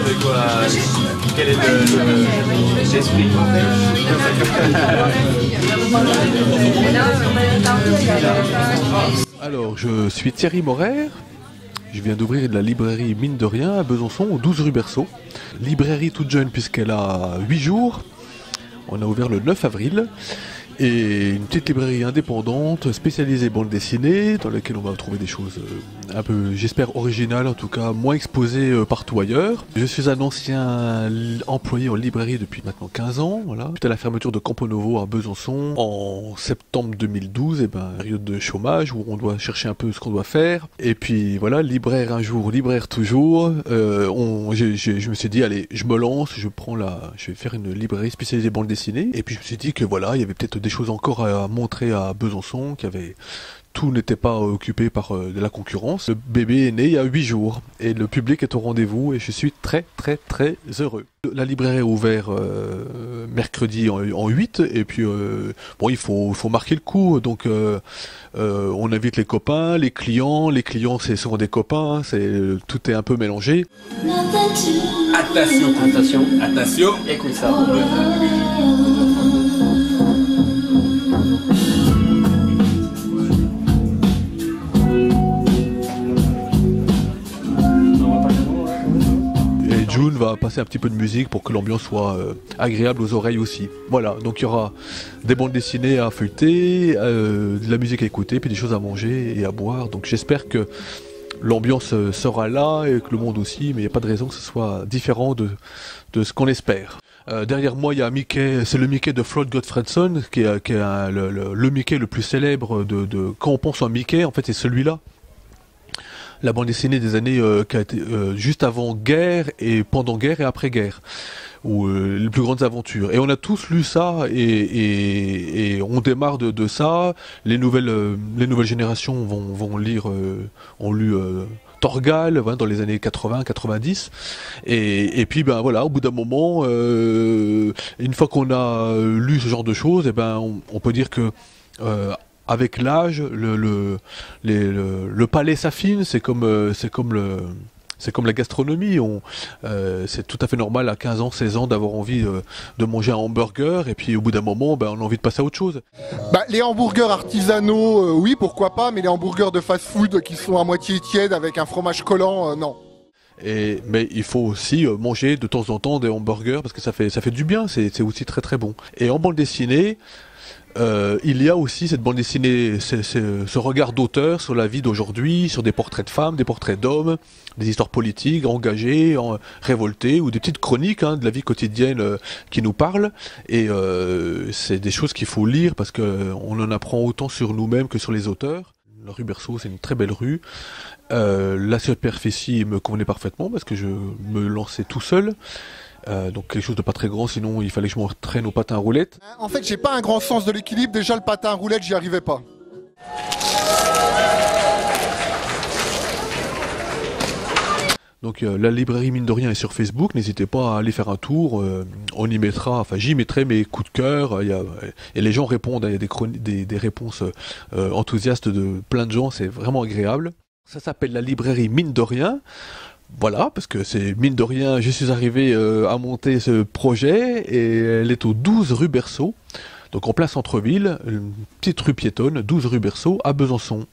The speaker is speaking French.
C'est quoi? Quel est l'esprit? Alors, je suis Thierry Morer. Je viens d'ouvrir la librairie Mine de Rien à Besançon, au 12 rue Berceau. Librairie toute jeune puisqu'elle a 8 jours. On a ouvert le 9 avril. Et une petite librairie indépendante, spécialisée bande dessinée, dans laquelle on va trouver des choses un peu, j'espère, originales, en tout cas moins exposées partout ailleurs. Je suis un ancien employé en librairie depuis maintenant 15 ans, voilà. Suite à la fermeture de Campo Novo à Besançon en septembre 2012, et période de chômage où on doit chercher un peu ce qu'on doit faire. Et puis voilà, libraire un jour, libraire toujours. Je me suis dit, allez, je me lance, je vais faire une librairie spécialisée bande dessinée. Et puis je me suis dit que voilà, il y avait peut-être des choses encore à montrer à Besançon, tout n'était pas occupé par de la concurrence. Le bébé est né il y a 8 jours et le public est au rendez-vous et je suis très très très heureux. La librairie est ouverte mercredi en 8 et puis bon, il faut marquer le coup, donc on invite les copains, les clients c'est souvent des copains, tout est un peu mélangé. Attention, attention, attention, écoute ça. June va passer un petit peu de musique pour que l'ambiance soit agréable aux oreilles aussi. Voilà, donc il y aura des bandes dessinées à feuilleter, de la musique à écouter, puis des choses à manger et à boire. Donc j'espère que l'ambiance sera là et que le monde aussi, mais il n'y a pas de raison que ce soit différent de ce qu'on espère. Derrière moi, il y a Mickey, c'est le Mickey de Floyd Gottfredson, qui est le Mickey le plus célèbre quand on pense à Mickey, en fait c'est celui-là. La bande dessinée des années qui a été juste avant-guerre et pendant-guerre et après-guerre, ou les plus grandes aventures. Et on a tous lu ça et on démarre de ça. Les nouvelles générations vont lire, ont lu Torgal, voilà, dans les années 80-90. Et puis ben voilà, au bout d'un moment, une fois qu'on a lu ce genre de choses, et ben on peut dire que avec l'âge, le palais s'affine, c'est comme la gastronomie. C'est tout à fait normal à 15 ans, 16 ans d'avoir envie de manger un hamburger, et puis au bout d'un moment, on a envie de passer à autre chose. Les hamburgers artisanaux, oui, pourquoi pas, mais les hamburgers de fast-food qui sont à moitié tièdes avec un fromage collant, non. Mais il faut aussi manger de temps en temps des hamburgers parce que ça fait du bien, c'est aussi très très bon. Et en bande dessinée, il y a aussi cette bande dessinée, ce regard d'auteur sur la vie d'aujourd'hui, sur des portraits de femmes, des portraits d'hommes, des histoires politiques, engagées, révoltées, ou des petites chroniques de la vie quotidienne qui nous parlent. Et c'est des choses qu'il faut lire parce qu'on en apprend autant sur nous-mêmes que sur les auteurs. La rue Berceau, c'est une très belle rue. La superficie me convenait parfaitement parce que je me lançais tout seul. Donc quelque chose de pas très grand, sinon il fallait que je m'entraîne au patin à roulettes. En fait, j'ai pas un grand sens de l'équilibre. Déjà, le patin à roulettes, j'y arrivais pas. Donc la librairie Mine de Rien est sur Facebook, n'hésitez pas à aller faire un tour, on y mettra, enfin j'y mettrai mes coups de cœur, et les gens répondent, il y a des réponses enthousiastes de plein de gens, c'est vraiment agréable. Ça s'appelle la librairie Mine de Rien. Voilà, parce que c'est mine de rien, je suis arrivé à monter ce projet et elle est au 12 rue Berceau, donc en plein centre-ville, une petite rue piétonne, 12 rue Berceau à Besançon.